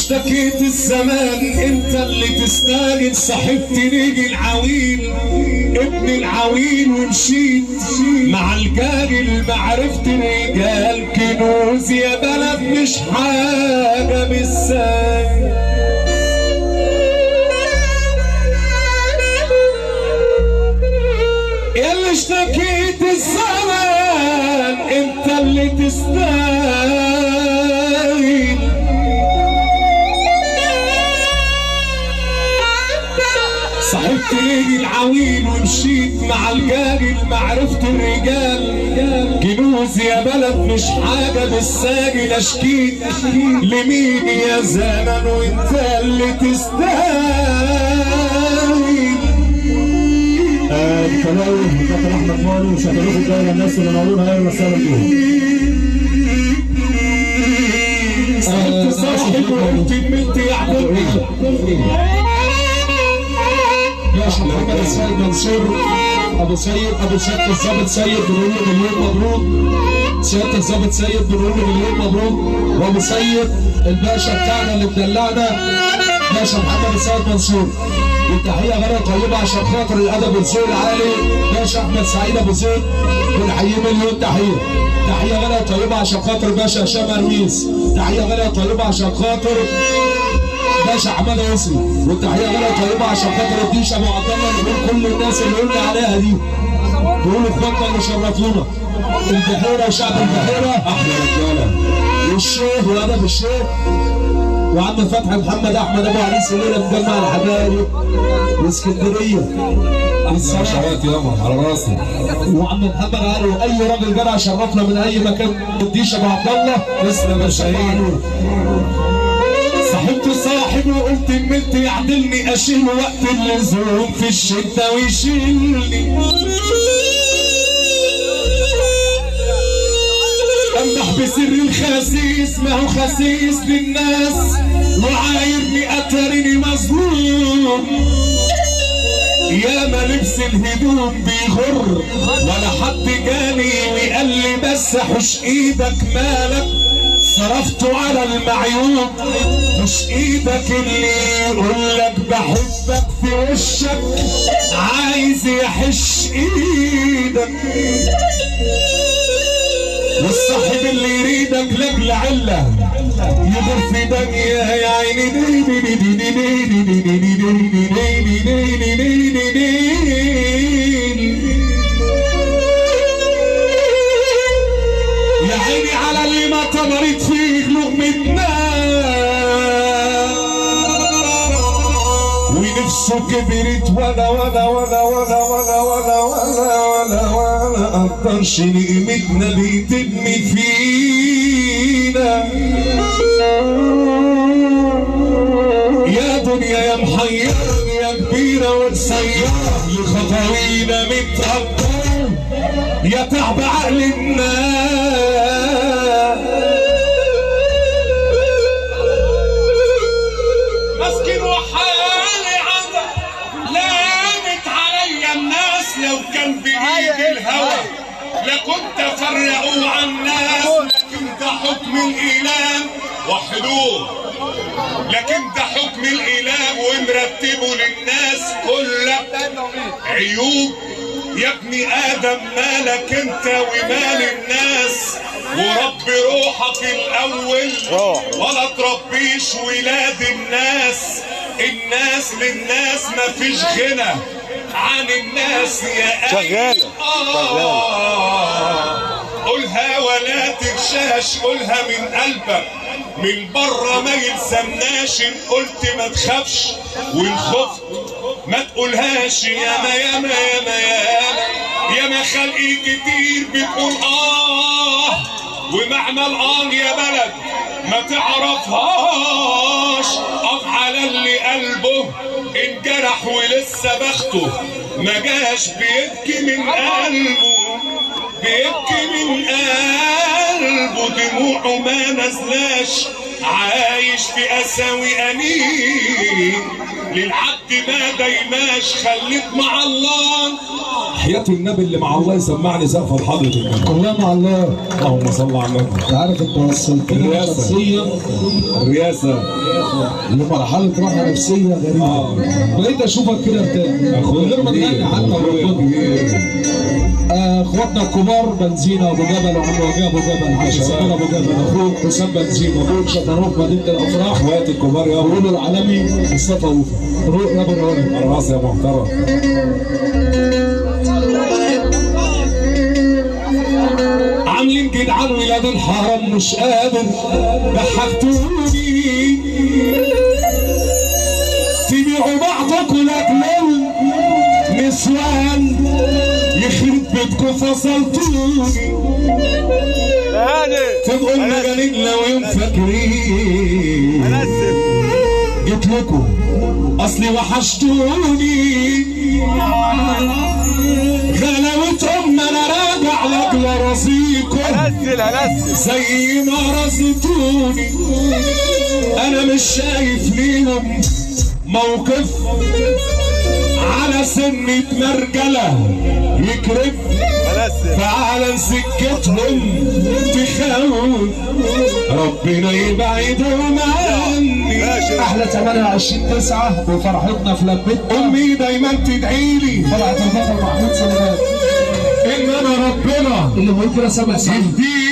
اشتكيت الزمان انت اللي تستاهل، صاحبت نيجي العويل ابن العويل ومشيت مع الجاهل، معرفت رجال كنوز يا بلد مش حاجة بالساهل. يا اللي اشتكيت الزمان انت اللي تستاهل، صاحبت ليجي العويل ومشيت مع الجاهل، معرفت الرجال كنوز يا بلد مش حاجة بالساجل. اشكيت لمين يا زمن وانت اللي تستاهل. الكلاوي دكتور احمد مالي وشغالين في الدايره، الناس اللي نورونا اهلا وسهلا بيهم. صاحبت صاحب وقلت الملت يا عبد باشا محمد اسماعيل منصور ابو سيد الضابط سيد بنقول له مليون مبروك. سياده الضابط سيد بنقول له مليون مبروك. وابو سيد الباشا بتاعنا اللي مدلعنا باشا محمد اسماعيل منصور. والتحيه غير طيبه عشان خاطر الادب والذوق العالي باشا احمد سعيد ابو زيد، بنحييه مليون تحيه. تحيه غير طيبه عشان خاطر باشا هشام ارميس. تحيه غير طيبه عشان خاطر باشا حماده يسري. والتحيه غير طيبه عشان خاطر الديش ابو عبد الله اللي بيقول كل الناس اللي قلنا عليها دي. بيقولوا اخواتنا اللي شرفونا البحيره وشعب البحيره احلى رجاله. والشيخ وادب الشيخ وعم فتحي محمد احمد ابو عريس الليله مجمع الحبايب واسكندريه. الصلوات يابا على راسي. وعم محمد علي واي راجل جدع شرفنا من اي مكان. الديش ابو عبد الله تسلم يا شهيد. صاحبت صاحب وقلت الملت يعدلني، اشيله وقت اللزوم في الشده ويشيلني. امدح بسر الخسيس ما هو خسيس للناس، وعايرني اتريني مظلوم. يا ما لبس الهدوم بيغر ولا حد جاني وقال لي بس حش ايدك مالك، صرفته على المعيوب. مش ايدك اللي يقولك بحبك في وشك عايز يحش ايدك، والصاحب اللي يريدك لاجل عله يغر في دنيا يا عيني. يا عيني على اللي ما طمرت فيه لقمة نار ونفسه كبرت ولا قدرش نقمتنا بتبني فينا. يا دنيا يا محيرة يا كبيرة وقصيرة لخطاوينا متقدرة، يا تعب عقل الناس. مسكين وحالي عذر لامت عليا الناس، لو كان بإيدي الهوى لكنت افرقوا عن الناس. لكن ده حكم الاله وحدوه، لكن ده حكم الاله ومرتبه للناس كلها عيوب. يا ابني ادم مالك انت ومال الناس، وربي روحك الاول ولا تربيش ولاد الناس. الناس للناس مفيش غنى عن الناس يا شغالة قولها ولا تغشاش، قولها من قلبك من بره ما يلزمناش. ان قلت ما تخافش وان خفت ما تقولهاش. ياما ياما ياما ياما ياما خلقي كتير بتقول ومعنى يا بلد ما تعرفهاش. على اللي قلبه انجرح ولسه بخته ما جاش بيبكي من قلبه، بيبكي من قلبه دموعه ما نزلاش. عايش في اساوي انين للعبد ما دايماش. خليك مع الله وحياة النبي اللي مع الله يسمعني سقف حضرة النبي. كلها مع الله. اللهم صل على النبي. انت عارف انت وصلتني شخصيا الرئاسة لمرحلة راحة نفسية غريبة. بقيت اشوفك كده ارتاح من غير ما تغني حتى وربنا. اخواتنا الكبار بنزينة ابو جبل وعم وجيه ابو جبل، حاج سمير ابو جبل، اخوك حسام بنزينة، ابوك شطروف مدينة الافراح، اخواتي الكبار يا ابو العالمي مصطفى وفا. روح يا ابو الروان على راسي يا محترم. عاملين جدعان ولاد الحرام مش قادر ضحكتوني، تبيعوا بعضكم لاجل نسوان يخرب بيتكم فصلتوني. تبقوا المجانين لو يوم فاكرين جيت لكم اصلي وحشتوني، غلاوتهم ما انا راجع لاجل راسيكم زي ما رزتوني. انا مش شايف ليهم موقف على سنة مرجلة يكرف، فعلى سكتهم تخاف ربنا يبعدهم عني. احلى 28/9 وفرحتنا في لبيت امي دايما تدعيلي فرحة البطل محمود سليمان، انما ربنا اللي بيقول كده سامع سيدي